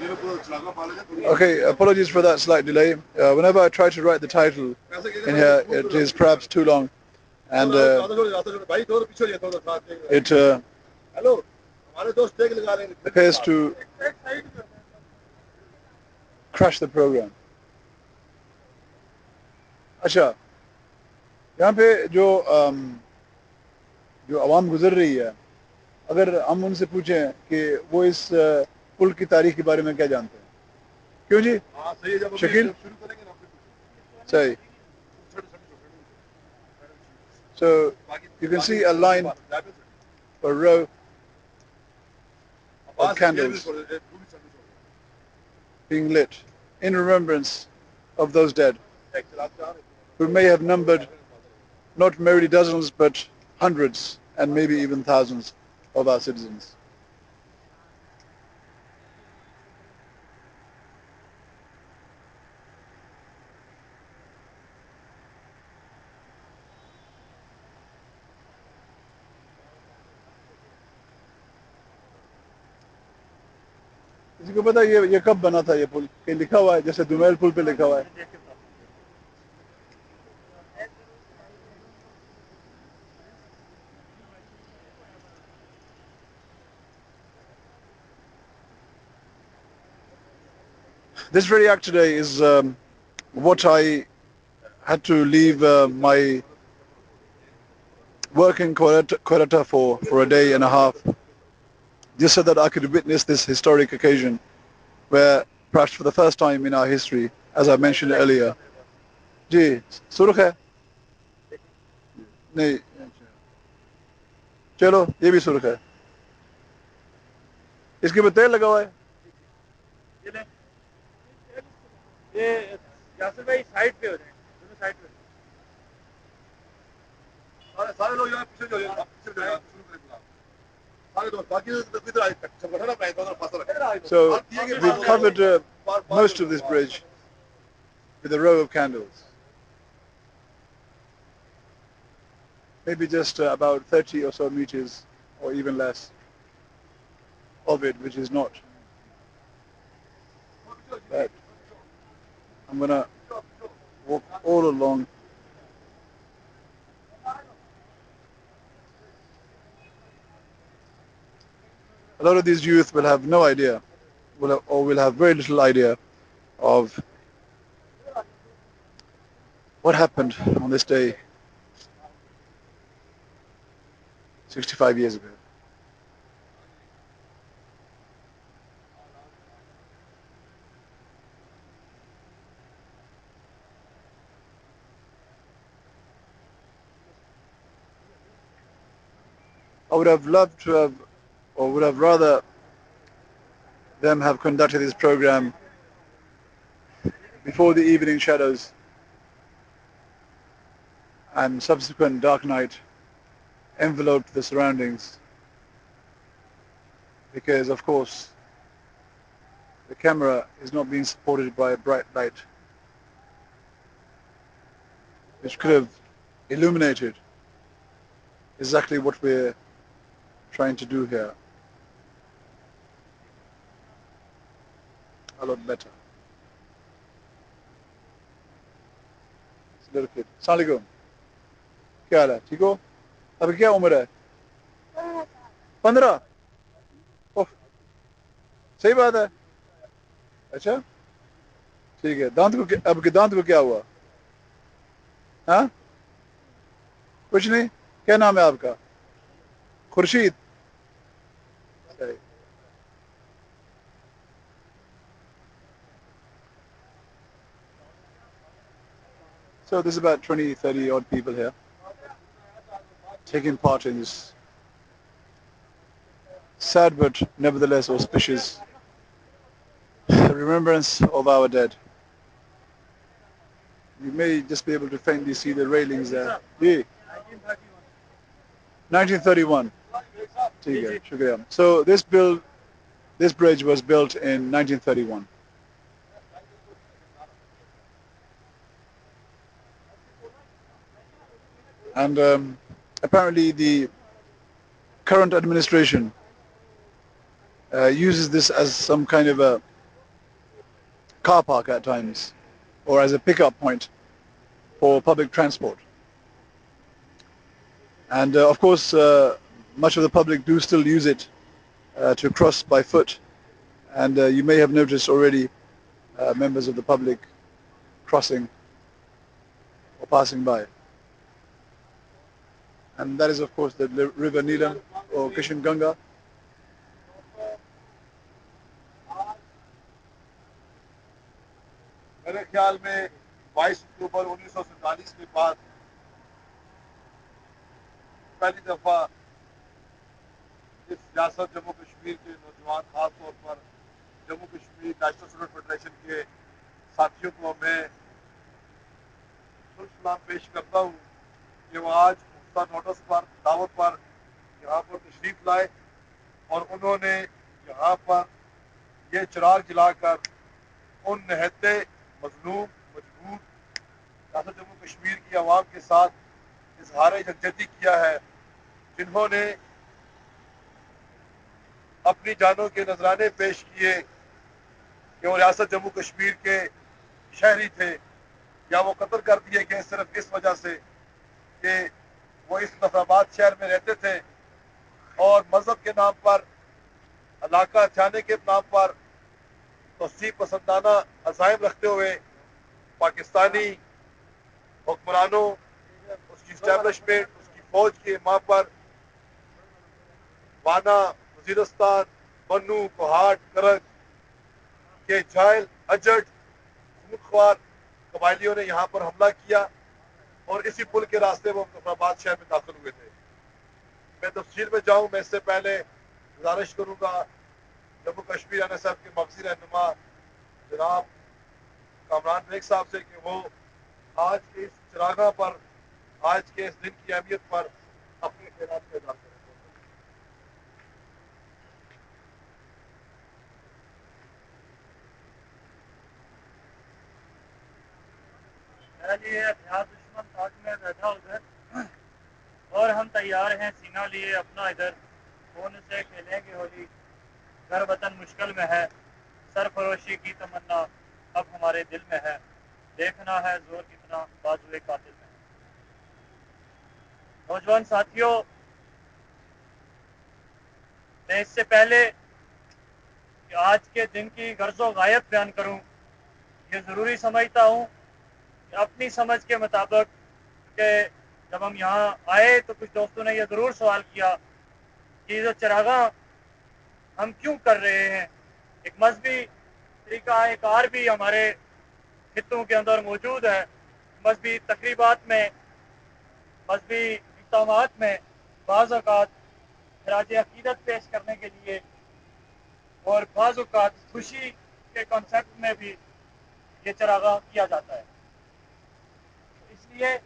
Okay, apologies for that slight delay. Whenever I try to write the title in here, it is perhaps too long, and it appears to crash the program. अच्छा, यहाँ पे जो आवाम गुजर रही है, अगर हम उनसे पूछें कि वो इस पुल की तारीख के बारे में क्या जानते हैं, क्यों जी? शकील? सही. So you can see a line, a row of candles being lit in remembrance of those dead, who may have numbered not merely dozens but hundreds and maybe even thousands of our citizens. किसी को पता है ये कब बना था ये पुल? कि लिखा हुआ है जैसे दुमैल पुल पे लिखा हुआ है. This very act today is what I had to leave my work in Quetta for a day and a half, just so that I could witness this historic occasion where perhaps for the first time in our history, as I mentioned earlier, जी सुर्ख है नहीं चलो ये भी सुर्ख है इसके ऊपर तेल लगा हुआ है ये यासिर भाई साइड पे हो जाए दोनों साइड पे सारे लोग यहाँ पीछे जो है पीछे जो है So we've covered most of this bridge with a row of candles. Maybe just about 30 or so meters or even less of it, which is not. But I'm going to walk all along. A lot of these youth will have no idea, will have very little idea of what happened on this day 65 years ago. I would have loved to have, or would have rather them have conducted this program before the evening shadows and subsequent dark night enveloped the surroundings, because of course the camera is not being supported by a bright light which could have illuminated exactly what we're trying to do here a lot better. It's a little kid. Assalamualaikum. क्या हाल है? ठीक हो? अभी क्या उम्र है? 15? ओह, सही बात है. अच्छा, ठीक है. दांत को अब के दांत को क्या हुआ? हाँ? कुछ नहीं. क्या नाम है आपका? खुर्शीद. सही. So there's about 20, 30 odd people here taking part in this sad but nevertheless auspicious remembrance of our dead. You may just be able to faintly see the railings there. Yeah. 1931. ठीक है, शुक्रिया. So this bridge was built in 1931. And apparently the current administration uses this as some kind of a car park at times, or as a pickup point for public transport. And of course, much of the public do still use it to cross by foot. And you may have noticed already members of the public crossing or passing by. And that is of course the river Neelam or Kishan Ganga. میرے خیال میں 22 اکتوبر 1947 کے بعد پہلی دفعہ اس ریاست جموں کشمیر کے نوجوان، خاص طور پر Jammu Kashmir national student federation کے ساتھیوں کو میں سلام پیش کرتا ہوں کہ وہ آج پختہ نوٹس پر، دعوت پر یہاں پر تشریف لائے اور انہوں نے یہاں پر یہ چراغ جلا کر ان نہتے مظلوم، مجبور ریاست جموں کشمیر کی عوام کے ساتھ اظہار یکجہتی کیا ہے، جنہوں نے اپنی جانوں کے نذرانے پیش کیے کہ وہ ریاست جموں کشمیر کے شہری تھے یا وہ قتل کر دیے گئے صرف اس وجہ سے کہ وہ اس نصر آباد شہر میں رہتے تھے اور مذہب کے نام پر، علاقہ اچھانے کے نام پر توسیع پسندانہ عزائم رکھتے ہوئے پاکستانی حکمرانوں، اس کی اسٹیبلشمنٹ، اس کی فوج کی ماں پر وانا، وزیرستان، بنو، کوہاٹ، کرک کے جائل، اجڑ، خونخوار قبائلیوں نے یہاں پر حملہ کیا اور اسی پل کے راستے وہ آباد شہر میں داخل ہوئے تھے۔ میں تفصیل میں جاؤں، میں اس سے پہلے گزارش کروں گا Jammu Kashmir N S F کے مرکزی رہنما جناب کامران بیگ صاحب سے کہ وہ آج کے اس چراغاں پر، آج کے اس دن کی اہمیت پر اپنے خیالات کا اظہار کریں۔ یہ اتحاد دشمن فوج میں بیٹھا ادھر اور ہم تیار ہیں سینہ لیے اپنا ادھر، خون سے کھیلیں گے ہولی، گھر وطن مشکل میں ہے، سرفروشی کی تمنا اب ہمارے دل میں ہے، دیکھنا ہے زور کتنا بازوئے قاتل میں ہے۔ نوجوان ساتھیوں، میں اس سے پہلے کہ آج کے دن کی غرض و غایت بیان کروں، یہ ضروری سمجھتا ہوں کہ اپنی سمجھ کے مطابق کہ جب ہم یہاں آئے تو کچھ دوستوں نے یہ ضرور سوال کیا کہ یہ جو چراغاں ہم کیوں کر رہے ہیں، ایک مذہبی طریقہ ایک اور بھی ہمارے خطوں کے اندر موجود ہے، مذہبی تقریبات میں، مذہبی اقدامات میں بعض اوقات خراج عقیدت پیش کرنے کے لیے اور بعض اوقات خوشی کے کنسیپٹ میں بھی یہ چراغاں کیا جاتا ہے۔ اس لیے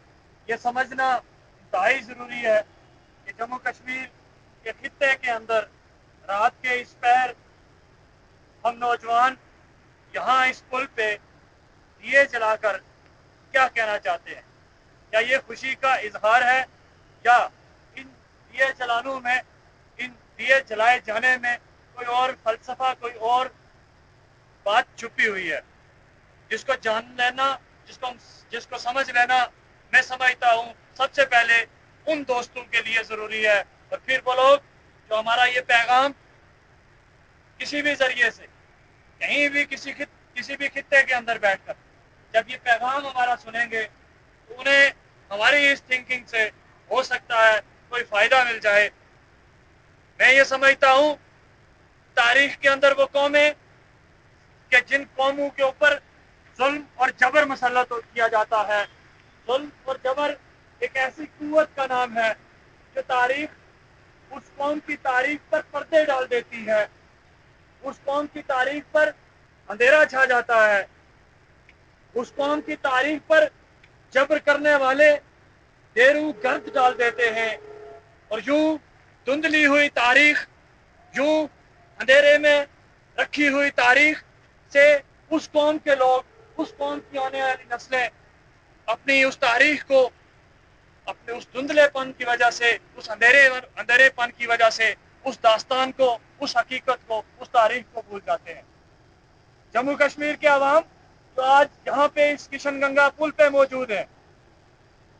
یہ سمجھنا انتہائی ضروری ہے کہ جموں کشمیر کے خطے کے اندر رات کے اس پہر ہم نوجوان یہاں اس پل پہ دیے جلا کر کیا کہنا چاہتے ہیں، کیا یہ خوشی کا اظہار ہے یا ان دیے جلانوں میں، ان دیے جلائے جانے میں کوئی اور فلسفہ، کوئی اور بات چھپی ہوئی ہے، جس کو جان لینا، جس کو سمجھ لینا میں سمجھتا ہوں سب سے پہلے ان دوستوں کے لیے ضروری ہے، اور پھر وہ لوگ جو ہمارا یہ پیغام کسی بھی ذریعے سے کہیں بھی کسی بھی خطے کے اندر بیٹھ کر جب یہ پیغام ہمارا سنیں گے تو انہیں ہماری اس تھنکنگ سے ہو سکتا ہے کوئی فائدہ مل جائے۔ میں یہ سمجھتا ہوں تاریخ کے اندر وہ قومیں کہ جن قوموں کے اوپر ظلم اور جبر مسلط کیا جاتا ہے، ظلم اور جبر ایک ایسی قوت کا نام ہے جو تاریخ اس قوم کی تاریخ پر پردے ڈال دیتی ہے، اس قوم کی تاریخ پر اندھیرا چھا جاتا ہے، اس قوم کی تاریخ پر جبر کرنے والے دیرو گرد ڈال دیتے ہیں، اور یوں دھندلی ہوئی تاریخ، یوں اندھیرے میں رکھی ہوئی تاریخ سے اس قوم کے لوگ، اس قوم کی آنے والی نسلیں اپنی اس تاریخ کو، اپنے اس دھندلے پن کی وجہ سے، اس اندھیرے پن کی وجہ سے اس داستان کو، اس حقیقت کو، اس تاریخ کو بھول جاتے ہیں۔ जम्मू कश्मीर के अवाम जो आज यहाँ पे इस किशन गंगा पुल पे मौजूद है,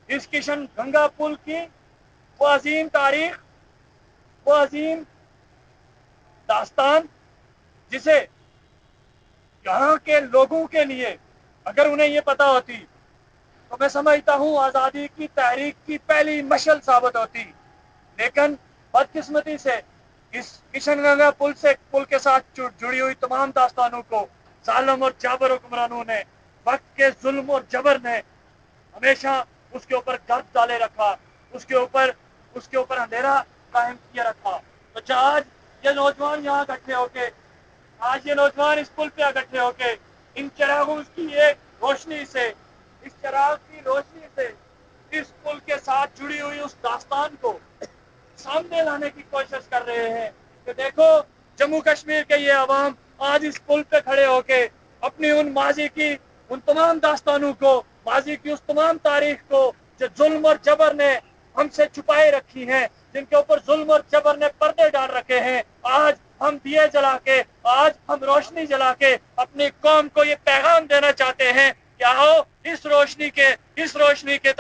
इस किशन गंगा पुल की वो अजीम तारीख, वो अजीम दास्तान, जिसे यहाँ के लोगों के लिए अगर उन्हें ये पता होती तो मैं समझता हूँ आज़ादी की तहरीक की पहली मशल साबित होती। लेकिन बदकिस्मती से इस किशन गंगा पुल के साथ जुड़ी हुई तमाम दास्तानों को जालिम और जाबर हुक्मरानों ने, वक्त के जुल्म और जबर ने हमेशा उसके ऊपर गर्द डाले रखा, उसके ऊपर अंधेरा कायम किया रखा। तो आज ये नौजवान यहाँ इकट्ठे होके, आज ये नौजवान इस पुल पे इकट्ठे होके इन चिरागों की एक रोशनी से, इस चिराग की रोशनी से इस पुल के साथ जुड़ी हुई उस दास्तान को सामने लाने की कोशिश कर रहे हैं कि देखो जम्मू कश्मीर के ये अवाम आज इस पुल पे खड़े होके अपनी उन माजी की उन तमाम दास्तानों को, माजी की उस तमाम तारीख को जो जुल्म और जबर ने हमसे छुपाए रखी हैं, जिनके ऊपर जुल्म और जबर ने पर्दे डाल रखे हैं, आज हम दिए जला के, आज हम रोशनी जला के अपनी कौम को ये पैगाम देना चाहते हैं कि आओ इस रोशनी के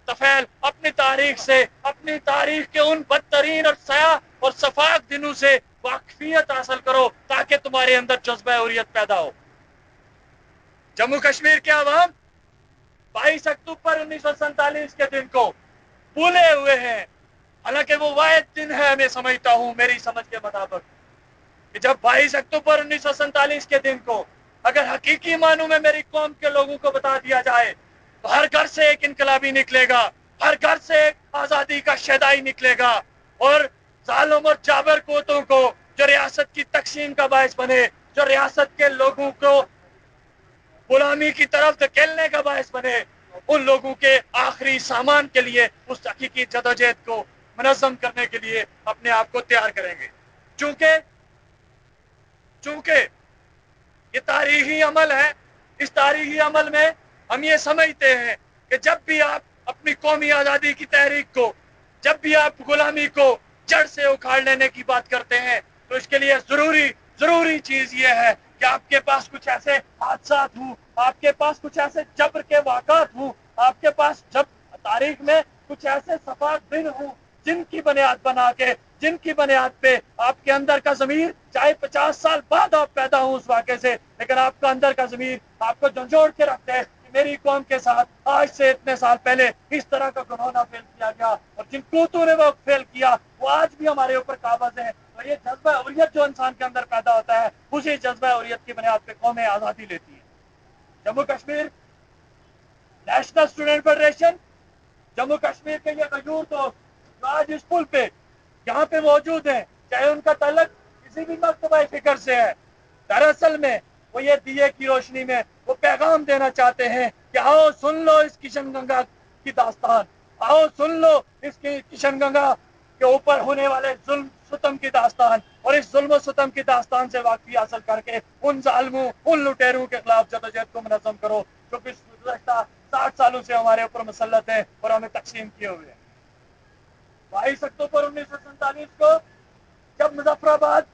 तफैल अपनी तारीख से, अपनी तारीख के उन बदतरीन और सया और सफाक दिनों से वाकफियत हासिल करो ताकि तुम्हारे अंदर जज्बा हुर्रियत पैदा हो। जम्मू कश्मीर के अवाम 22 अक्टूबर 1947 के दिन को भूले हुए हैं। हालांकि वो वाहिद दिन है, मैं समझता हूँ मेरी समझ के मुताबिक, कि जब 22 अक्टूबर 1947 के दिन को अगर हकीकी मानों में मेरी कौम के लोगों को बता दिया जाए तो हर घर से एक इनकलाबी निकलेगा, हर घर से एक आजादी का शहदाई निकलेगा और जालिम और जाबर कोतों को जो रियासत की तकसीम का बायस बने, जो रियासत के लोगों को गुलामी की तरफ धकेलने का बायस बने, उन लोगों के आखिरी सामान के लिए उस हकीकी जदोजहद को मुनज़्ज़म करने के लिए अपने आप को तैयार करेंगे। चूंकि ये तारीखी अमल है, इस तारीखी अमल में हम ये समझते हैं कि जब भी आप अपनी कौमी आज़ादी की तहरीक को, जब भी आप गुलामी को जड़ से उखाड़ लेने की बात करते हैं तो इसके लिए जरूरी चीज ये है कि आपके पास कुछ ऐसे हादसात हों, आपके पास कुछ ऐसे जबर के वाक़ात हों, आपके पास जब तारीख में कुछ ऐसे सफाक दिन हों जिनकी बुनियाद बना के, जिनकी बुनियाद पे आपके अंदर का ज़मीर, चाहे 50 साल बाद आप पैदा हो उस वाक़े से, लेकिन आपका अंदर का ज़मीर आपको झंझोड़ के रखते हैं कि मेरी कौम के साथ आज से इतने साल पहले इस तरह का गुनाह फेल किया गया और जिन कूतों ने वो फेल किया वो आज भी हमारे ऊपर काबज़ है। और ये जज्बा हुर्रियत जो इंसान के अंदर पैदा होता है, उसी जज्बा हुर्रियत की बुनियाद पे कौमें आज़ादी लेती है। Jammu Kashmir national student federation, Jammu Kashmir के ये गयूर दोस्त जो आज इस पुल पे यहाँ पे मौजूद हैं, चाहे उनका तल्लुक किसी भी मकतबा फिक्र से है, दरअसल में वो ये दिए की रोशनी में वो पैगाम देना चाहते हैं कि आओ सुन लो इस किशन गंगा की दास्तान, आओ सुन लो इस किशन गंगा के ऊपर होने वाले जुल्म सुतम की दास्तान, और इस जुल्म सुतम की दास्तान से वाकफी हासिल करके उन जालिमों, उन लुटेरों के खिलाफ जदोजहद को मुनज़्ज़म करो जो कि गुज़श्ता 60 सालों से हमारे ऊपर मुसल्लत है और हमें तकसीम किए हुए हैं। 22 अक्टूबर 1947 को जब मुजफ्फराबाद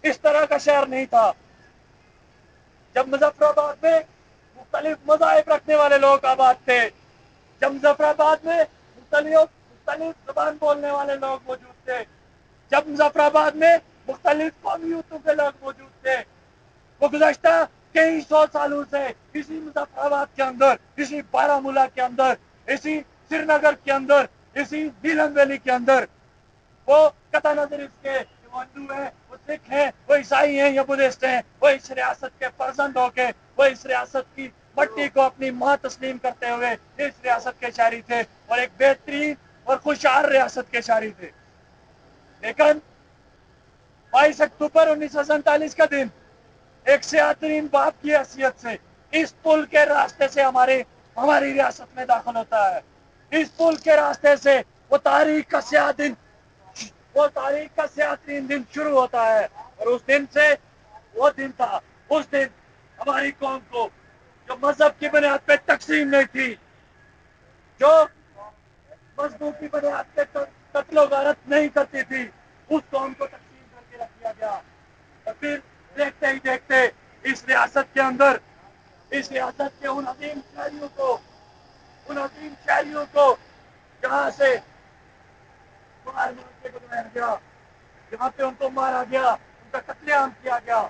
इस तरह का शहर नहीं था, जब मुजफ्फराबाद में मुख्तलिफ मज़ाहिब रखने वाले लोग आबाद थे, जब मुजफ्फराबाद में मुख्तलिफ ज़बान बोलने वाले लोग मौजूद थे, जब मुजफ्फराबाद में मुख्तलिफ कौमियतों के लोग मौजूद थे, वो गुज़श्ता कई 100 सालों से इसी मुजफ्फराबाद के अंदर, इसी बारामूला के अंदर, इसी श्रीनगर के अंदर, इसी नीलम वैली के अंदर वो कता नजर इसके वो हिंदू है, वो सिख है, वो ईसाई है या बुद्धिस्ट है, वो इस रियासत के फर्जंद होके वो इस रियासत की मट्टी को अपनी मां तस्लीम करते हुए इस रियासत के शहरी थे और एक बेहतरीन और खुशहाल रियासत के शहरी थे। लेकिन 22 अक्टूबर 1947 का दिन एक सियातरीन बाप की हैसियत से इस पुल के रास्ते से हमारी रियासत में दाखिल होता है। इस पुल के रास्ते से वो तारीख का सियातरीन दिन शुरू होता है और उस दिन से वो दिन था, उस दिन हमारी कौम को जो मजहब की बुनियाद पे तकसीम नहीं थी, जो मजहब की बुनियाद पे कत्ल गारत नहीं करती थी, उस कौम को तकसीम करके रख दिया गया। और फिर देखते ही देखते इस रियासत के अंदर, इस रियासत के उन अजीम शहरियों को जहाँ से मार के बुलाया गया, जहाँ पे उनको मारा गया, उनका कत्लेआम किया गया,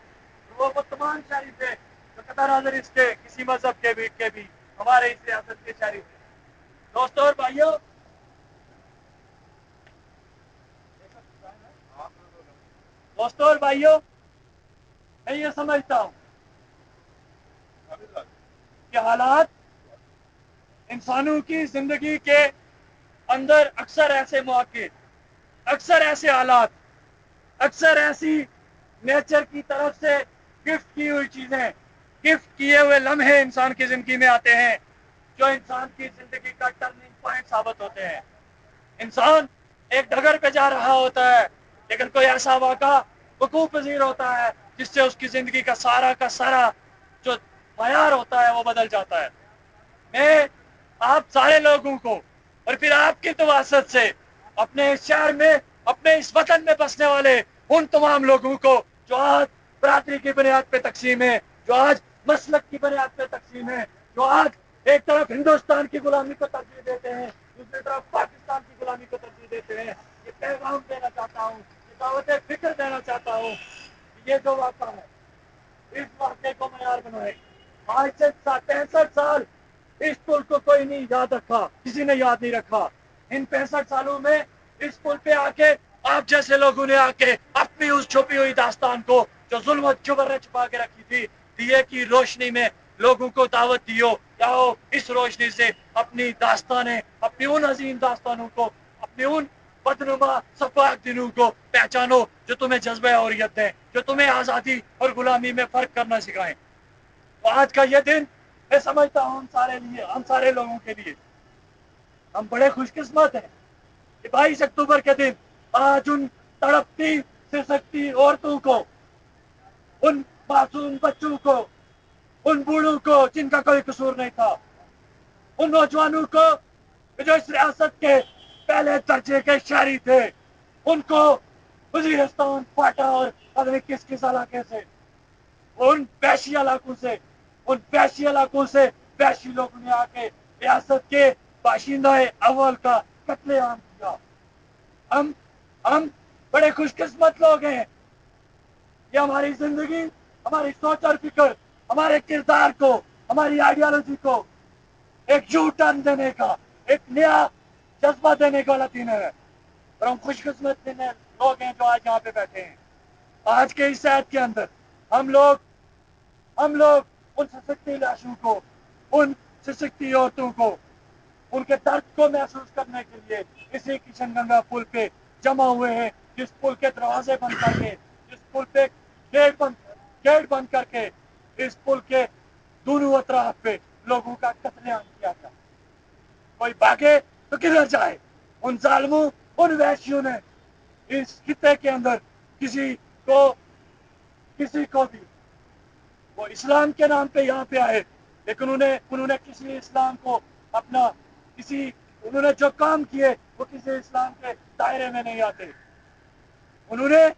वो तमाम शहरी थे जो कतर नजर के किसी मजहब के भी हमारे इस रियासत के शहरी थे। दोस्तों और भाइयों, मैं ये समझता हूँ कि हालात इंसानों की जिंदगी के अंदर अक्सर ऐसे मौके, अक्सर ऐसे हालात, अक्सर ऐसी नेचर की तरफ से गिफ्ट की हुई चीजें, गिफ्ट किए हुए लम्हे इंसान की जिंदगी में आते हैं जो इंसान की जिंदगी का टर्निंग पॉइंट साबित होते हैं। इंसान एक डगर पे जा रहा होता है, लेकिन कोई ऐसा वाक़ा वकूफ़ पज़ीर होता है जिससे उसकी जिंदगी का सारा जो मयार होता है वो बदल जाता है। मैं आप सारे लोगों को और फिर आपकी तवासत से अपने इस शहर में, अपने इस वतन में बसने वाले उन तमाम लोगों को जो आज बरादरी की बुनियाद पे तकसीम है, जो आज मसलक की बुनियाद पे तकसीम है, जो आज एक तरफ हिंदुस्तान की गुलामी को तरजीह देते हैं, दूसरी तरफ पाकिस्तान की गुलामी को तरजीह देते हैं, ये पैगाम देना चाहता हूँ, ये दावत फिक्र देना चाहता हूँ कि ये जो वाक़ा है, इस वाक़े को मयार बनाए। आज से 65 साल इस पुल को कोई नहीं याद रखा, किसी ने याद नहीं रखा। इन 65 सालों में इस पुल पे आके आप जैसे लोगों ने आके अपनी उस छुपी हुई दास्तान को जो जुल्म छुपा के रखी थी, दिए की रोशनी में लोगों को दावत दियो, आओ इस रोशनी से अपनी दास्तानें, अपनी उन अजीम दास्तानों को, अपनी उन बदनुमा सफाक दिनों को पहचानो जो तुम्हें जज्बे औरियत दें, जो तुम्हें आज़ादी और गुलामी में फर्क करना सिखाएं। तो आज का ये दिन मैं समझता हूँ हम सारे लोगों के लिए हम बड़े खुशकिस्मत हैं कि 22 अक्टूबर के दिन आज उन तड़पती सिसकती औरतों को, उन मासूम बच्चों को, उन बूढ़ों को जिनका कोई कसूर नहीं था, उन नौजवानों को जो इस रियासत के पहले दर्जे के शहरी थे, उनको वजीरिस्तान, फाटा और पता नहीं किस इलाके से, उन वैशी इलाकों से वैशी लोगों ने आके रियासत के बाशिंदा अव्वल का कत्लेआम किया। हम बड़े खुशकिस्मत लोग हैं। ये हमारी जिंदगी, हमारी सोच और फिक्र, हमारे किरदार को, हमारी आइडियोलॉजी को एक यू टर्न देने का, एक नया जज्बा देने का वाला दिन है। और हम खुशकिस्मत लोग हैं जो आज यहाँ पे बैठे हैं। आज के इस शहर के अंदर हम लोग उन सशक्ति लाशों को, उन सशक्ति औरतों को, उनके दर्द को महसूस करने के लिए इसी किशनगंगा पुल पे जमा हुए हैं। जिस पुल के दरवाजे बंद करके, जिस पुल पे गेट बंद करके इस पुल के दोनों अतराफ पे लोगों का कत्लेआम किया था। कोई भागे तो किधर जाए? उन जालिमों, उन वैश्यों ने इस खित्ते के अंदर किसी को भी, वो इस्लाम के नाम पे यहाँ पे आए, लेकिन उन्होंने किसी इस्लाम को अपना उन्होंने जो काम किए वो किसी इस्लाम के दायरे में नहीं आते। उन्होंने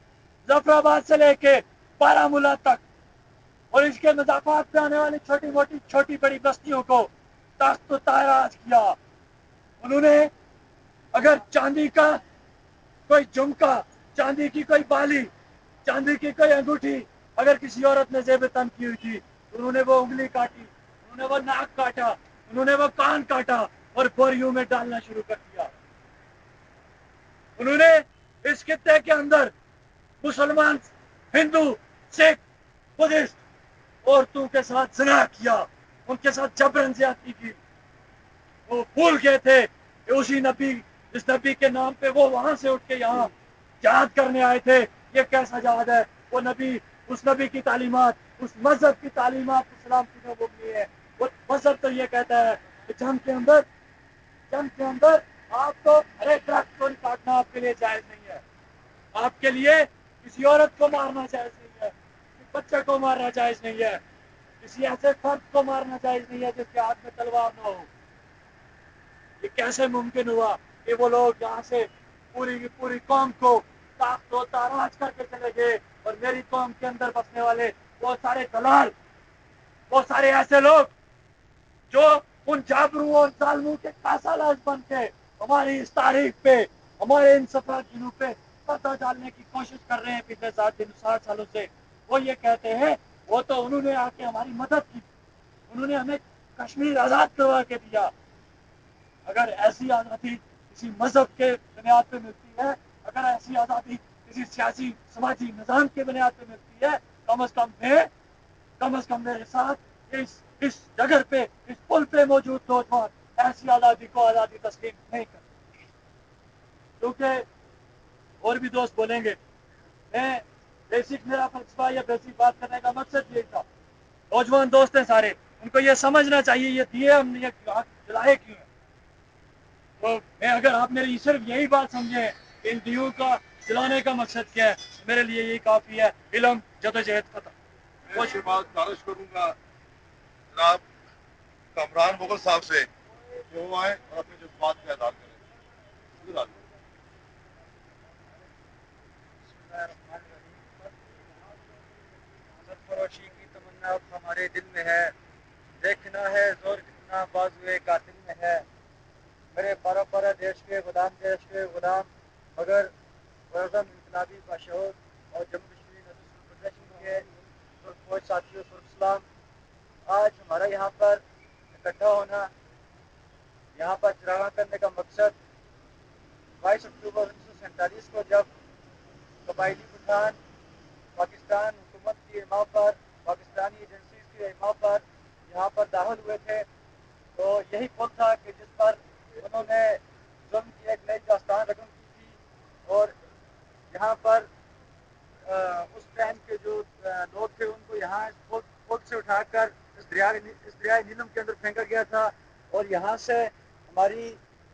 जफराबाद से लेके बारामूला तक और इसके मजाफात पे आने वाली छोटी बड़ी बस्तियों को ताख्त ताराज किया। उन्होंने अगर चांदी का कोई झुमका, चांदी की कोई बाली, चांदी की कोई अंगूठी अगर किसी औरत ने जेब तन की हुई थी, उन्होंने वो उंगली काटी, उन्होंने वो नाक काटा, उन्होंने वो कान काटा और बोरियों में डालना शुरू कर दिया। उन्होंने इस खित्ते के अंदर मुसलमान, हिंदू, सिख, बुद्धिस्ट औरतों के साथ ज़िना किया, उनके साथ जबरन ज़्यादती की। वो भूल गए थे कि उसी नबी, जिस नबी के नाम पे वो वहां से उठ के यहाँ जिहाद करने आए थे, ये कैसा जिहाद है? वो नबी, उस नबी की तालीमात, उस मजहब की तालीमात इस्लाम की जो बुनी है, वो मजहब तो ये कहता है कि जंग के अंदर आपको हर एक दरख्त को काटना आपके लिए जायज नहीं है। आपके लिए किसी औरत को मारना जायज नहीं है, किसी बच्चे को मारना जायज नहीं है, किसी ऐसे फर्द को मारना जायज नहीं है जिसके हाथ में तलवार ना हो। ये कैसे मुमकिन हुआ कि वो लोग यहाँ से पूरी की पूरी कौम को ताराज करके चले गए और मेरी कौम के अंदर बसने वाले वो सारे दलाल, वो सारे ऐसे लोग जो उन जाबरों और जालमों के कासालाज बन के हमारी इस तारीख पे, हमारे इन सफर दिनों पे पर्दा डालने की कोशिश कर रहे हैं पिछले 60 सालों से। वो ये कहते हैं वो तो उन्होंने आके हमारी मदद की, उन्होंने हमें कश्मीर आज़ाद करवा के दिया। अगर ऐसी आज़ादी किसी मजहब के बुनियाद पे मिलती है, अगर ऐसी आज़ादी किसी सियासी समाजी निज़ाम के बुनियाद पे मिलती है, कम अज कम मेरे साथ इस जगह पे, इस पुल पे मौजूद नौजवान ऐसी आज़ादी को आज़ादी तस्लीम नहीं करते। क्योंकि और भी दोस्त बोलेंगे, मैं बेसिक मेरा फलसफा या बेसिक बात करने का मकसद यही था। नौजवान दोस्त हैं सारे, उनको ये समझना चाहिए ये दिए हमने ये जलाए क्यों है। तो मैं अगर आप मेरी सिर्फ यही बात समझे इन दियों का जलाने का मकसद क्या है, मेरे लिए यही काफ़ी है। इल्म, जदोजहद, खत्म। मैं इसके बाद गुजारिश करूंगा जनाब कमरान मुगल साहब से कि वो आए और अपने जज्बात का इजहार करें। फरोशी की तमन्ना अब हमारे दिल में है, देखना है जोर कितना बाजुए कातिल में है। मेरे पारा पारा देश के गुलाम, मगर वज़न इनकलाबी बाशऊर और जम्मू कश्मीर नेशनल फेडरेशन के फौज साथियों को सलाम। आज हमारा यहाँ पर इकट्ठा होना, यहाँ पर चरागा करने का मकसद 22 अक्टूबर 1947 को जब कबायली पठान पाकिस्तान हुकूमत की हिमा पर, पाकिस्तानी एजेंसीज की हिमा पर यहाँ पर दाखिल हुए थे, तो यही पुल था कि जिस पर उन्होंने जुल्म की एक नई दास्तान रकम की थी। और यहाँ पर उस टाइम के जो लोग थे उनको यहाँ इस पुल से उठाकर इस दरिया नीलम के अंदर फेंका गया था। और यहाँ से हमारी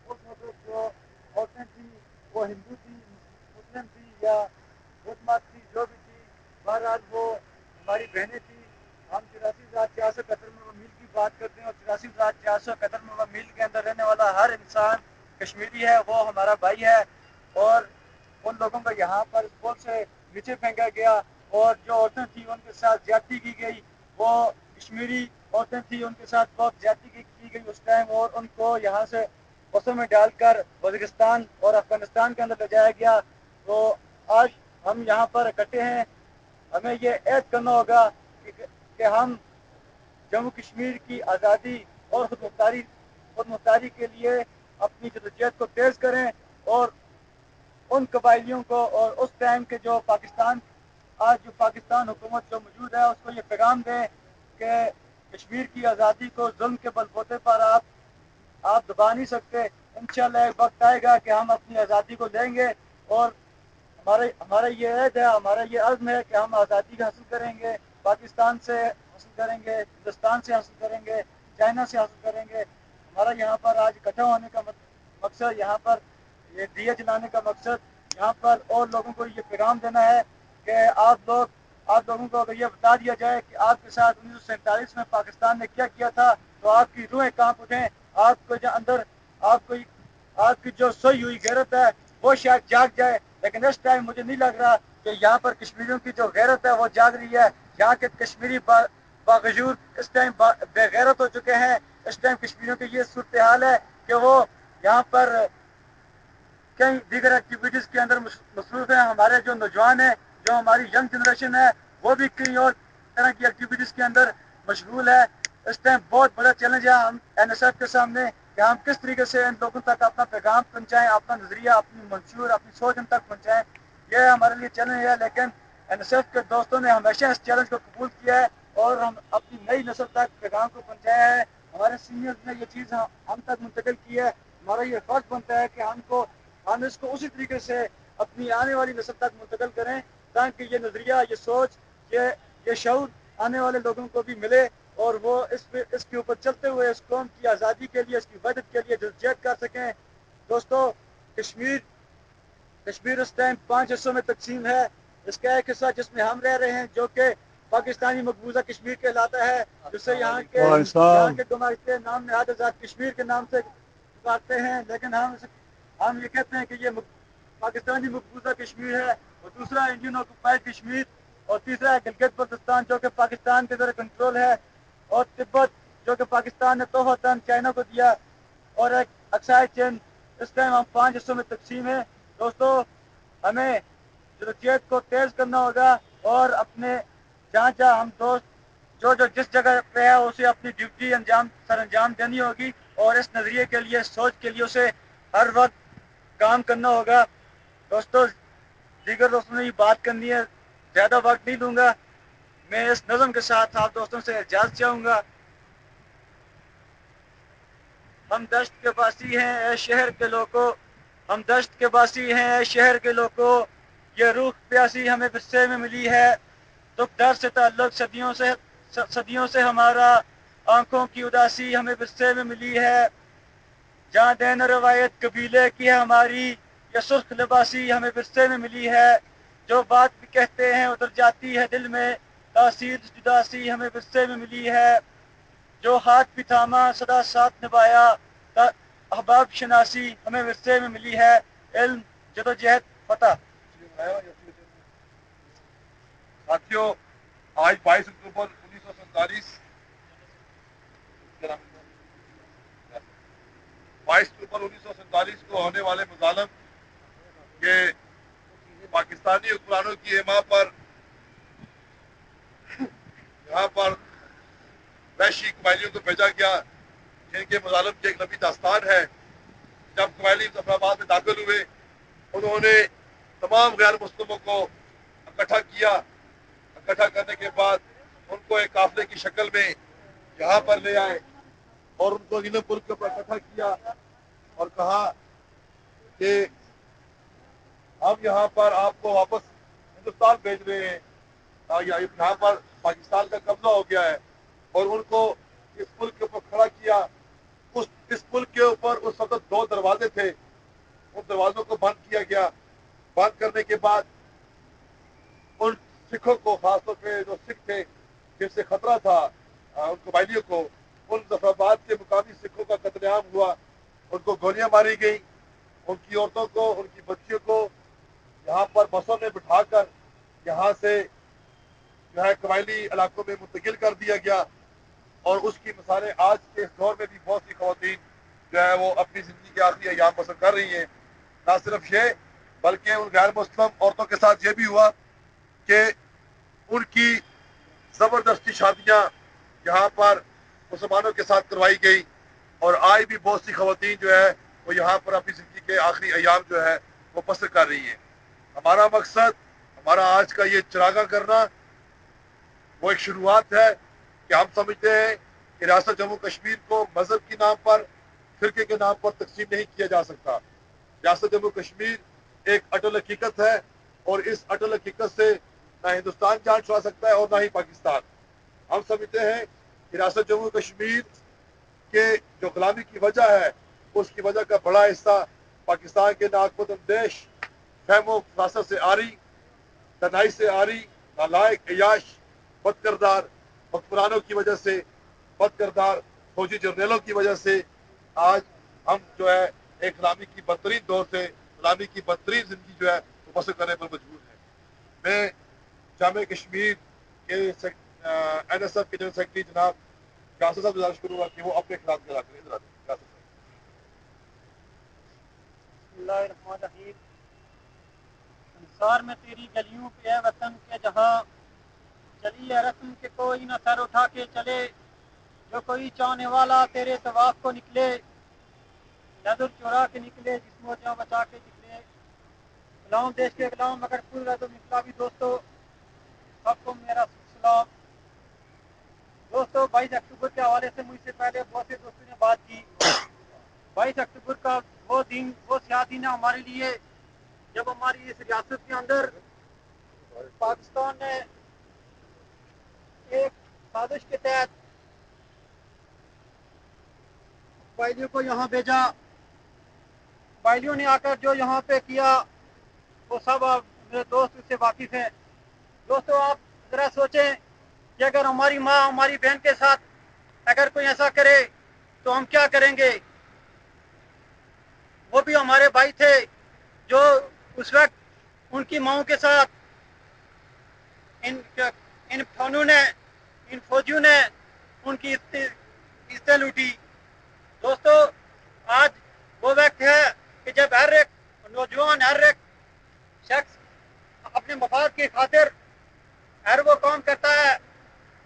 उस वक्त जो औरतें थी वो हिंदू थी, मुस्लिम थी या बुद्ध थी, जो भी थी, बहरहाल वो हमारी बहनें थी। हम 84,471 मील की बात करते हैं और 84,471 मील के अंदर रहने वाला हर इंसान कश्मीरी है, वो हमारा भाई है। और उन लोगों को यहाँ पर इस पुल से नीचे फेंका गया और जो औरतें थी उनके साथ ज्यादती की गई। वो कश्मीरी औरतें थी, उनके साथ बहुत ज्यादती की गई उस टाइम, और उनको यहाँ से बसों में डालकर वज़ीरिस्तान और अफगानिस्तान के अंदर ले जाया गया। तो आज हम यहाँ पर इकट्ठे हैं, हमें ये ऐद करना होगा कि हम जम्मू कश्मीर की आज़ादी और खुद मुख्तारी के लिए अपनी जदोजहद को तेज़ करें और उन कबायलियों को और उस टाइम के जो पाकिस्तान, आज जो पाकिस्तान हुकूमत जो मौजूद है, उसको ये पैगाम दें कि कश्मीर की आज़ादी को जुल्म के बलबूते पर आप दबा नहीं सकते। इंशाल्लाह एक वक्त आएगा कि हम अपनी आज़ादी को लेंगे और हमारा ये ऐद है, हमारा ये अज़्म है कि हम आज़ादी हासिल करेंगे, पाकिस्तान से हासिल करेंगे, हिंदुस्तान से हासिल करेंगे, चाइना से हासिल करेंगे। हमारा यहाँ पर आज इकट्ठा होने का मकसद, यहाँ पर ये दिए जलाने का मकसद, यहाँ पर और लोगों को ये पैगाम देना है कि आप लोगों को अगर ये बता दिया जाए कि आपके साथ 1947 में पाकिस्तान ने क्या किया था तो आपकी रूहें कांप उठें, आपको जो अंदर आपकी जो सोई हुई गैरत है वो शायद जाग जाए। लेकिन इस टाइम मुझे नहीं लग रहा कि यहाँ पर कश्मीरियों की जो गैरत है वो जाग रही है। यहाँ के कश्मीरी बावजूद इस टाइम बेगैरत हो चुके हैं। इस टाइम कश्मीरियों की ये सूरत हाल है कि वो यहाँ पर कई दीगर एक्टिविटीज़ के अंदर मसरूफ़ है। हमारे जो नौजवान है, जो हमारी यंग जनरेशन है, वो भी कई और तरह की एक्टिविटीज़ के अंदर मशगूल है। इस टाइम बहुत बड़ा चैलेंज है हम NSF के सामने कि हम किस तरीके से इन लोगों तक अपना पैगाम पहुँचाएँ, अपना नज़रिया, अपनी मंशूर, अपनी सोच इन तक पहुँचाएँ। यह हमारे लिए चैलेंज है, लेकिन NSF के दोस्तों ने हमेशा इस चैलेंज को कबूल किया है और हम अपनी नई नस्ल तक पैगाम को पहुँचाया है। हमारे सीनियर्स ने ये चीज़ हम तक मुंतकिल की है। हमारा ये फ़र्ज बनता है कि हम इसको उसी तरीके से अपनी आने वाली नस्ल तक मुंतकिल करें ताकि ये नज़रिया, ये सोच, ये शऊर आने वाले लोगों को भी मिले और वो इसके ऊपर चलते हुए इस कौम की आज़ादी के लिए, इसकी वहदत के लिए जदोजहद कर सकें। दोस्तों, कश्मीर इस टाइम 5 हिस्सों में तकसीम है। इसका एक हिस्सा जिसमें हम रह रहे हैं जो कि पाकिस्तानी मकबूजा कश्मीर कहलाता है, जिससे यहाँ के गुमाश्ते नाम में आज़ाद कश्मीर के नाम से पुकारते हैं। लेकिन हम ये कहते हैं कि ये पाकिस्तानी मकबूजा कश्मीर है। और दूसरा इंडियन ऑक्यूपाइड कश्मीर और तीसरा है गिलगित बल्तिस्तान जो कि पाकिस्तान के ज़र कंट्रोल है, और तिब्बत जो कि पाकिस्तान ने तोहफतन चाइना को दिया, और एक अक्साई चीन। इस टाइम हम 5 हिस्सों में तकसीम है। दोस्तों, हमें जदोजहद को तेज करना होगा और अपने जहाँ जहाँ हम दोस्त जो जिस जगह पे है उसे अपनी ड्यूटी सर अंजाम देनी होगी, और इस नज़रिए के लिए, सोच के लिए उसे हर वक्त काम करना होगा। दोस्तों, दीगर दोस्तों ने ये बात करनी है, ज़्यादा वक्त नहीं दूंगा। मैं इस नज़म के साथ आप दोस्तों से इजाज़त चाहूँगा। हम दश्त के बासी हैं ए शहर के लोगों, हम दश्त के बासी हैं ए शहर के लोगों, ये रूह प्यासी हमें विरसे में मिली है, दुख दर्द से ताल्लुक सदियों से हमारा, आंखों की उदासी हमें विरसे में मिली है, जहाँ देन रवायत कबीले की है हमारी, ये सुर्ख लिबासी हमें विरसे में मिली है, जो बात भी कहते हैं उतर जाती है दिल में, तासीर जुदासी हमें विरसे में मिली है, जो हाथ भी थामा सदा साथ निभाया, अहबाब शनासी हमें विरसे में मिली है, इल्म जदोजहद फतह। साथियों, आज 22 अक्टूबर 1947 को होने वाले मुजालम के पाकिस्तानी हुक्मरानों की हिमा पर यहाँ पर वैशी कबायलियों को भेजा गया, जिनके मुजालम की एक लंबी दास्तान है। जब कबायली मुजफ्फराबाद में दाखिल हुए, उन्होंने तमाम गैर मुस्लिमों को इकट्ठा किया। इकट्ठा करने के बाद उनको एक काफिले की शक्ल में यहाँ पर ले आए और उनको नीलमपुर के ऊपर इकट्ठा किया और कहा कि हम यहाँ पर आपको वापस हिंदुस्तान भेज रहे हैं, यहाँ पर पाकिस्तान का कब्जा हो गया है। और उनको इस पुल के ऊपर खड़ा किया। इस पुल के ऊपर उस वक्त 2 दरवाजे थे, उन दरवाजों को बंद किया गया। बंद करने के बाद उन सिखों को, खासतौर पे जो सिख थे जिनसे खतरा था उन कबायलियों को, उन मुजफ्फराबाद के मुकामी सिखों का कत्लेआम हुआ। उनको गोलियां मारी गई, उनकी औरतों को, उनकी बच्चियों को यहाँ पर बसों में बिठाकर यहाँ से जो है कबायली इलाकों में मुंतकिल कर दिया गया। और उसकी मिसालें आज के इस दौर में भी बहुत सी खवातीन जो है वो अपनी ज़िंदगी के आखिरी अय्याम बसर कर रही हैं। ना सिर्फ ये, बल्कि उन गैर मुस्लिम औरतों के साथ ये भी हुआ कि उनकी ज़बरदस्ती शादियाँ यहाँ पर मुसलमानों के साथ करवाई गई। और आज भी बहुत सी खवातीन जो है वो यहाँ पर अपनी ज़िंदगी के आखिरी अय्याम जो है वो बसर कर रही हैं। हमारा मकसद, हमारा आज का ये चरागा करना वो एक शुरुआत है कि हम समझते हैं कि रियासत जम्मू कश्मीर को मजहब के नाम पर, फिरके के नाम पर तकसीम नहीं किया जा सकता। रियासत जम्मू कश्मीर एक अटल हकीकत है और इस अटल हकीकत से ना हिंदुस्तान जान छुड़ा सकता है और ना ही पाकिस्तान। हम समझते हैं कि रियासत जम्मू कश्मीर के जो गुलामी की वजह है, उसकी वजह का बड़ा हिस्सा पाकिस्तान के नाकबद अंदेश, फहमो फरासत से आ रही, तनाई से आ रही, नालायक, अयाश, बदकिरदार हुक्मरानों की वजह से, बदकिरदार फौजी जर्नलों की वजह से आज हम जो है एक गुलामी की बदतरीन दौर से, गुलामी की बदतरीन जिंदगी जो है वो बसर करने पर मजबूर है। मैं जामे कश्मीर के NSF के जनरल सेक्रेटरी जनाब कासिम साहब गुजारिश करूँगा कि वो अपने खिलाफ करें। संसार में तेरी गलियों पे है वतन के जहाँ, चली है रस्म के कोई न सर उठा के चले, जो कोई चाहने वाला तेरे तवाफ को निकले, नजर चुरा के निकले, जिस्मो जान बचा के निकले। गुलाम देश के गुलाम मगर पूरा तो निकला भी। दोस्तों, सबको मेरा सलाम। दोस्तों, 22 अक्टूबर के हवाले से मुझसे पहले बहुत से दोस्तों ने बात की। 22 अक्टूबर का वो दिन, वो स्याह दिन है हमारे लिए जब हमारी इस रियासत के अंदर पाकिस्तान ने एक साजिश के तहत कबायलियों को यहाँ भेजा। कबायलियों ने आकर जो यहाँ पे किया वो सब मेरे दोस्त उससे वाकिफ हैं। दोस्तों, आप जरा सोचें कि अगर हमारी माँ, हमारी बहन के साथ अगर कोई ऐसा करे तो हम क्या करेंगे। वो भी हमारे भाई थे जो उस वक्त उनकी माओं के साथ इन पठानों ने, इन फौजियों ने उनकी इज्जतें लूटी। दोस्तों, आज वो वक्त है कि जब हर एक नौजवान, हर एक शख्स अपने मफाद की खातिर हर वो काम करता है।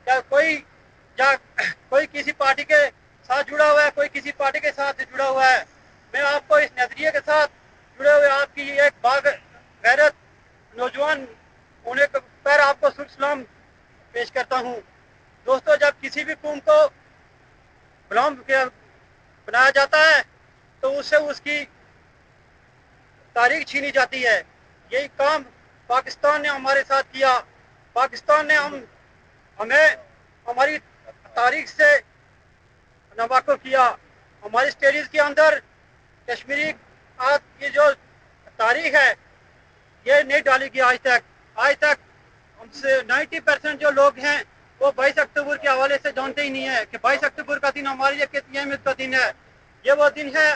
या कोई किसी पार्टी के साथ जुड़ा हुआ है, कोई किसी पार्टी के साथ जुड़ा हुआ है। मैं आपको इस नजरिए के साथ जुड़े हुए आपकी एक गैरत नौजवान होने पर आपको सलाम पेश करता हूँ। दोस्तों, जब किसी भी कौम को गुलाम बनाया जाता है तो उससे उसकी तारीख छीनी जाती है। यही काम पाकिस्तान ने हमारे साथ किया। पाकिस्तान ने हमें हमारी तारीख से नावाकिफ किया। हमारी स्टडीज के अंदर कश्मीरी आज की जो तारीख है ये नहीं डाली गई आज तक हमसे 90% जो लोग हैं वो 22 अक्टूबर के हवाले से जानते ही नहीं है कि 22 अक्टूबर का दिन हमारे लिए कितनी अहमियत का दिन है। ये वो दिन है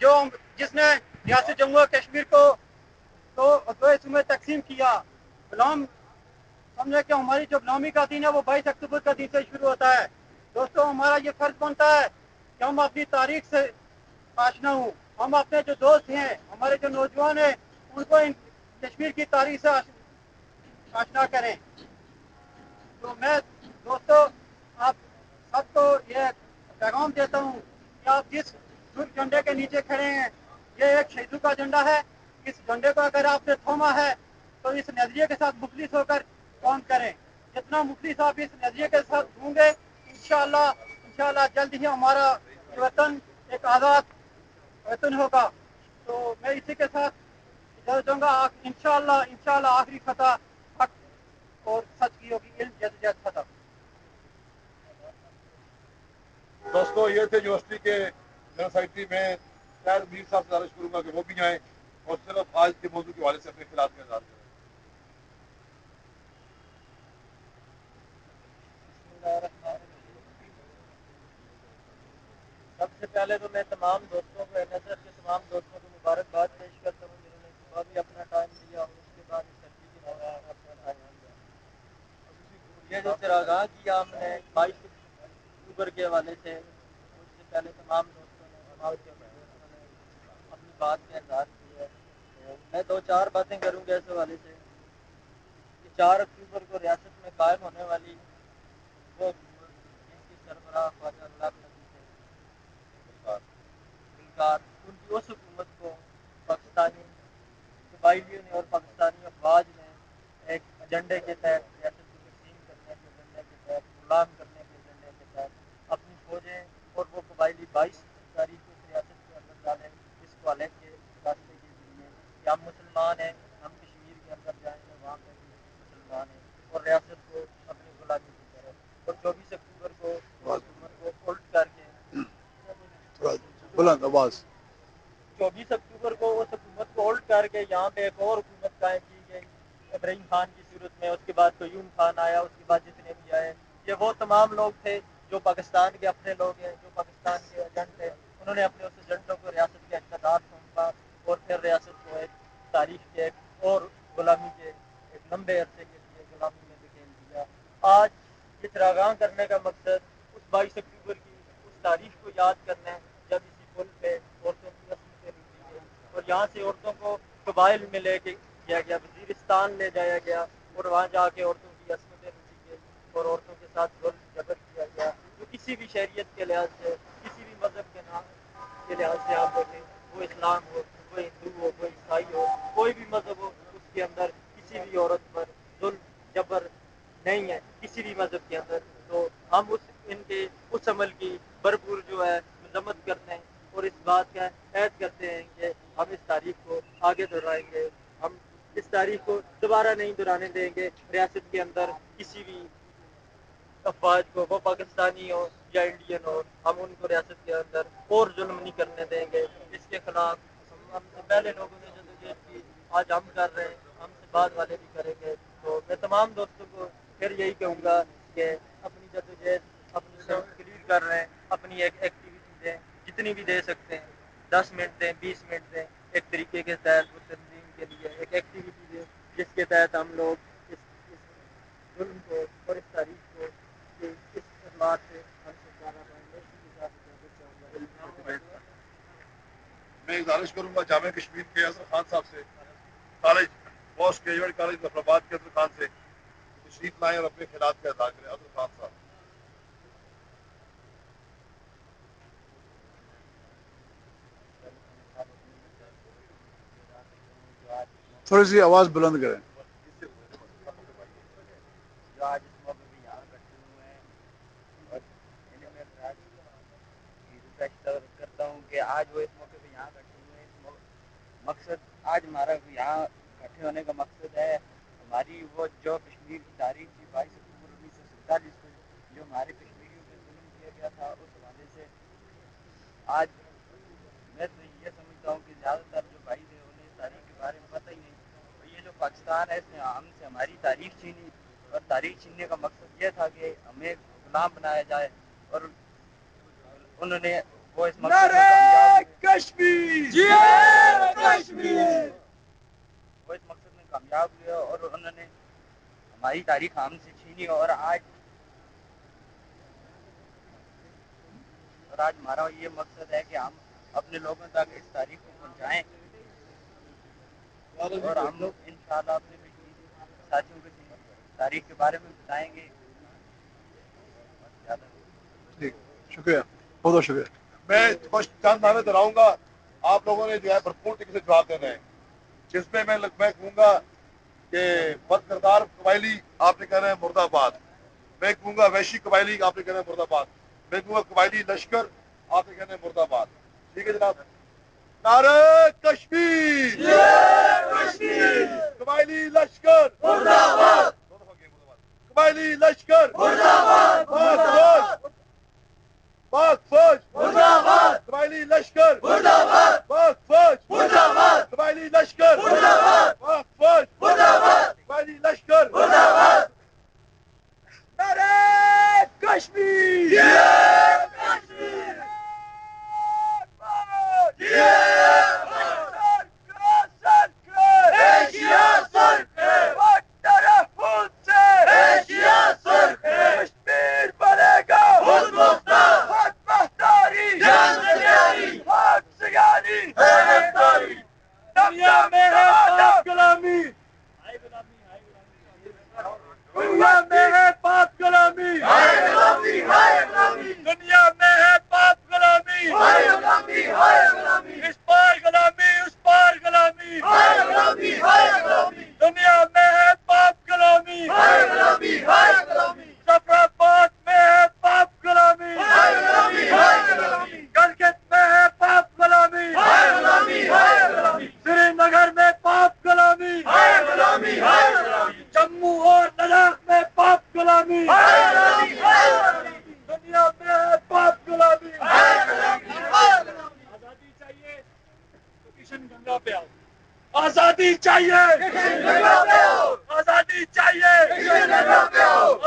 जिसने रियासत जम्मू और कश्मीर को दो हिस्सों में तकसीम किया। गुलाम समझे कि हमारी जो गुलामी का दिन है वो 22 अक्टूबर का दिन से शुरू होता है। दोस्तों, हमारा ये फर्ज बनता है कि हम अपनी तारीख से आशना हूँ। हम अपने जो दोस्त हैं, हमारे जो नौजवान हैं, उनको इन कश्मीर की तारीख से आशना करें। तो मैं दोस्तों आप सबको ये पैगाम देता हूँ कि आप जिस झंडे के नीचे खड़े हैं ये एक शहीदों का झंडा है। इस झंडे को अगर आपने थमा है तो इस नजरिए के साथ मुखलिस होकर काम करें। जितना मुखलिस आप इस नजरिए के साथ होंगे इंशाल्लाह जल्द ही हमारा ये वतन एक आज़ाद वतन होगा। तो मैं इसी के साथ इजाज़त दूंगा। इंशाल्लाह आखिरी फतह हक और सच की होगी। इल्म जदोजहद खत्म। दोस्तों, ये थे यूनिवर्सिटी के जनरल सेक्रेटरी। में शायद मीर साहब से गुजारिश करूंगा कि वो भी आए और सिर्फ आज के मौजूद के हवाले से अपने खिलाफ का इजहार करें। सबसे पहले तो मैं तमाम दोस्तों को, एनएसएस के तमाम दोस्तों को मुबारकबाद पेश करता हूँ जिन्होंने सुबह भी अपना टाइम दिया और उसके बाद इस सर्दी के दौरान अपना टाइम दिया। ये जो चिरागाह किया हमने 22 अक्टूबर के हवाले से, उससे पहले तमाम दोस्तों ने, तमाम दोस्तों ने अपनी बात का इजहार किया है। तो मैं 2-4 बातें करूँगा इस हवाले से कि 4 अक्टूबर को रियासत में कायम होने वाली वो जिनकी सरबराह ख्वाजा गुलाम नबी थे गुलकार, उनकी उस हुकूमत को पाकिस्तानी कबाइलियों ने और पाकिस्तानी अफवाज ने एक एजेंडे के तहत, रियासत को तकसीम करने के एजेंडे के तहत, गुलाम करने के एजेंडे के तहत अपनी फौजें और वो कबाइली 22 तारीख को रियासत के अंदर डाले इस वाले के रास्ते के जरिए कि हम मुसलमान हैं, हम कश्मीर के अंदर जाएंगे, वहाँ पर भी मुसलमान हैं और रियासत को अपनी गुलामी की तरफ। और 24 अक्टूबर को हुकूमत को उल्ट करके 24 अक्टूबर को उस हुकूमत को उल्ट करके यहाँ पे एक और हुकूमत कायम की गई इब्राहिम खान की सूरत में। उसके बाद क़य्यूम खान आया, उसके बाद जितने भी आए ये वो तमाम लोग थे जो पाकिस्तान के अपने लोग हैं, जो पाकिस्तान के एजेंट थे। उन्होंने अपने उस एजेंटों को रियासत के इक़्तिदार सौंपा और फिर रियासत को एक तारीख के एक और गुलामी के एक लंबे अरसे के लिए गुलामी में धकेल दिया। आज ये चरागाह करने का मकसद उस 22 अक्टूबर की उस तारीख को याद करना है जब इसी पुल पे औरतों की असमतें लूटी गई और यहाँ से औरतों को कबाइल में ले गया गया, वजीरिस्तान ले जाया गया और वहाँ जाके औरतों की असमतें लूटी गई और औरतों के साथ जुल्म जबर किया गया। जो किसी भी शरीयत के लिहाज से, किसी भी मज़हब के लिहाज से आप देखें, वो इस्लाम हो, वो हिंदू हो, वो ईसाई हो, कोई भी मज़हब हो, उसके अंदर किसी भी औरत पर जुल्म जबर नहीं है किसी भी मज़हब के अंदर। तो हम इनके उस अमल की भरपूर जो है मजम्मत करते हैं और इस बात का ऐद करते हैं कि हम इस तारीख को आगे दोहराएंगे। हम इस तारीख को दोबारा नहीं दोहराने देंगे। रियासत के अंदर किसी भी अफवाज को, वो पाकिस्तानी हो या इंडियन हो, हम उनको रियासत के अंदर और जुल्म नहीं करने देंगे। इसके खिलाफ हमसे पहले लोगों ने जदोजहद की, आज हम कर रहे हैं, हमसे बाद वाले भी करेंगे। तो मैं तमाम दोस्तों को फिर यही कहूँगा कि अपनी जदोजहद अपनी क्लियर कर रहे हैं, अपनी एक एक्टिविटी दें, जितनी भी दे सकते हैं, 10 मिनट दें, 20 मिनट दें, एक तरीके के तहत वो तंजीम के लिए एक एक्टिविटी दें जिसके तहत हम लोग इस ظلم کو اور اس تاریخ کو کہ اس اخلاق سے ہم سب زیادہ پائیں گے. میں گزارش کروں گا جامعہ کشمیر کے اظہر خان صاحب سے، college post graduate college Zafarabad کے اظہر خان سے تشریف لائیں اور اپنے خیالات کا اظہار کریں. اظہر خان صاحب. تھوڑی سی آواز بلند کریں. جو آج اس موقع پہ یہاں اکٹھے ہوئے ہیں اور انہیں میں ریکویسٹ کرتا ہوں کہ آج وہ اس موقع پہ یہاں اکٹھے ہوئے ہیں. مقصد آج ہمارا یہاں اکٹھے ہونے کا مقصد ہے ہماری وہ جو کشمیر کی تاریخ تھی 22 اکتوبر 1947 کو جو ہمارے کشمیریوں پہ ظلم کیا گیا تھا، اس حوالے سے آج میں تو یہ سمجھتا ہوں کہ زیادہ تر جو بھائی تھے انہیں اس تاریخ کے بارے میں پتہ ہی نہیں. اور یہ جو پاکستان ہے اس نے ہم سے ہماری تاریخ چھینی اور تاریخ چھیننے کا مقصد یہ تھا کہ ہمیں غلام بنایا جائے اور انہوں نے وہ اس مقصد میں کامیاب ہوئے اور انہوں نے ہماری تاریخ ہم سے چھینی اور آج ہمارا یہ مقصد ہے کہ ہم اپنے لوگوں تک اس تاریخ کو پہنچائیں اور ہم لوگ انشاءاللہ اپنے ساتھیوں کو تاریخ کے بارے میں بتائیں گے. ٹھیک، شکریہ، بہت بہت شکریہ. میں کچھ چند نعرے دہراؤں گا، آپ لوگوں نے جو ہے بھرپور طریقے سے جواب دینا ہے، جس میں میں کہوں گا کہ بد کردار قبائلی آپ نے کہنا ہے مرد آباد، میں کہوں گا ویشی قبائلی آپ نے کہنا ہے مرد آباد، میں کہوں گا قبائلی لشکر آپ نے کہنا ہے مرد آباد. ٹھیک ہے جناب. نعرہ کشمیر، قبائلی لشکر مرد آباد، قبائلی لشکر مرد آباد، پاک فوج مرد آباد، قبائلی لشکر مرد آباد، پاک فوج مرد آباد، قبائلی لشکر مرد آباد، پاک فوج مرد آباد، قبائلی لشکر مرد آباد. نعرہ کشمیر، آزادی چاہیے، آزادی چاہیے،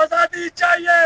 آزادی چاہیے.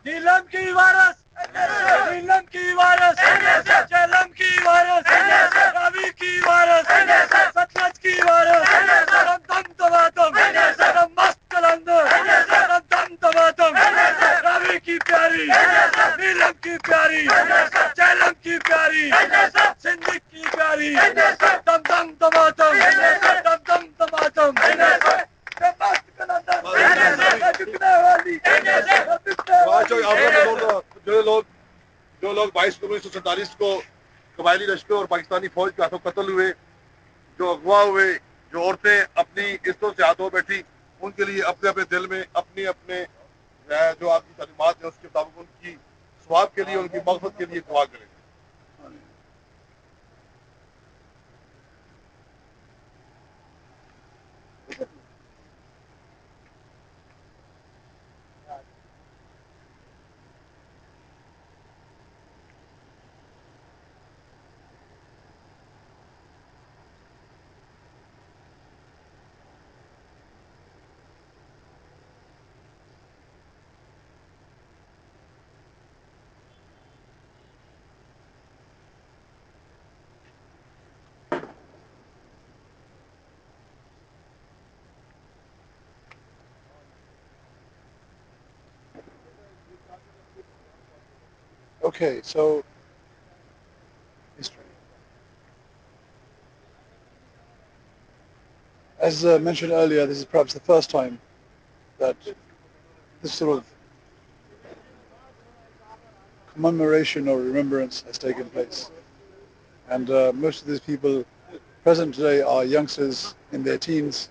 نیلم کی وارث، نیلم کی وارث، جہلم کی وارث، راوی کی وارث، ستلج کی وارث، دم دمادم، مست کلندر، دم دمادم، راوی کی پیاری، نیلم کی پیاری، جہلم کی پیاری، سندھ کی پیاری، دم دم دمادم، دم دم دمادم. جو لوگ 22 اکتوبر 1947 کو قبائلی لشکر اور پاکستانی فوج کے ہاتھوں قتل ہوئے، جو اغوا ہوئے، جو عورتیں اپنی عزتوں سے ہاتھوں بیٹھی، ان کے لیے اپنے اپنے دل میں اپنے اپنے جو آپ کی تعلیمات ہیں اس کے مطابق ان کی ثواب کے لیے ان کی مغفرت کے لیے دعا کریں. Okay, so history. As mentioned earlier, this is perhaps the first time that this sort of commemoration or remembrance has taken place. And most of these people present today are youngsters in their teens.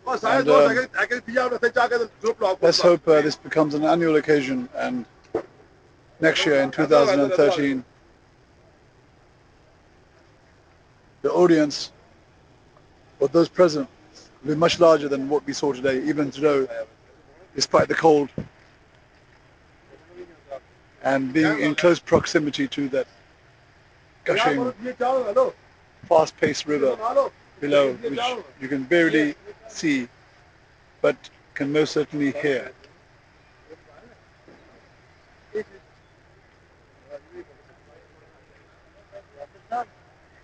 And let's hope this becomes an annual occasion, and next year in 2013 the audience or those present will be much larger than what we saw today, even today, despite the cold and being in close proximity to that gushing, fast-paced river below, which you can barely see, but can most certainly hear.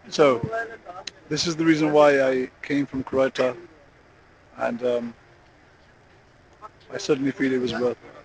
So, this is the reason why I came from Croatia, and I certainly feel it was worth it.